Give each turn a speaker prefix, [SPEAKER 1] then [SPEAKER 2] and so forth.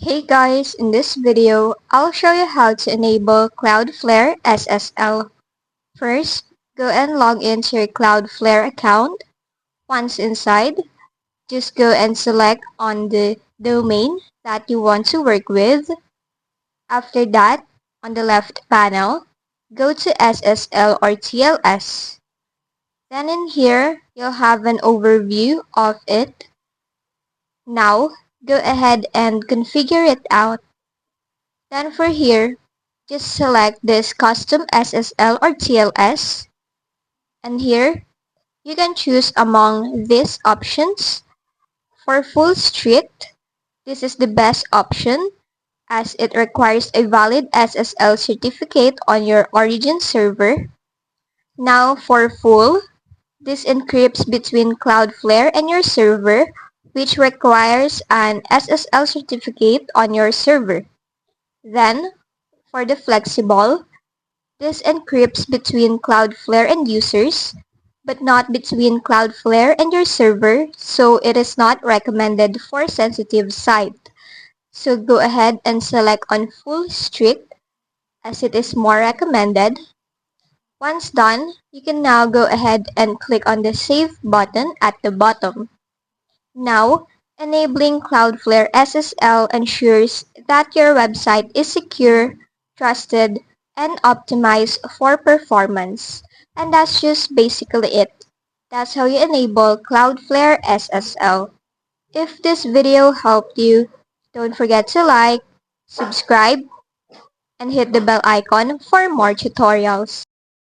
[SPEAKER 1] Hey guys, in this video, I'll show you how to enable Cloudflare SSL. First, go and log into your Cloudflare account. Once inside, just go and select on the domain that you want to work with. After that, on the left panel, go to SSL or TLS. Then in here, you'll have an overview of it. Now, go ahead and configure it out. Then for here, just select this custom SSL or TLS. And here, you can choose among these options. For full strict, this is the best option as it requires a valid SSL certificate on your origin server. Now for full, this encrypts between Cloudflare and your server, which requires an SSL certificate on your server. Then, for the flexible, this encrypts between Cloudflare and users, but not between Cloudflare and your server, so it is not recommended for sensitive site. So go ahead and select on full strict as it is more recommended. Once done, you can now go ahead and click on the Save button at the bottom. Now, enabling Cloudflare SSL ensures that your website is secure, trusted, and optimized for performance. And that's just basically it. That's how you enable Cloudflare SSL. If this video helped you, don't forget to like, subscribe, and hit the bell icon for more tutorials.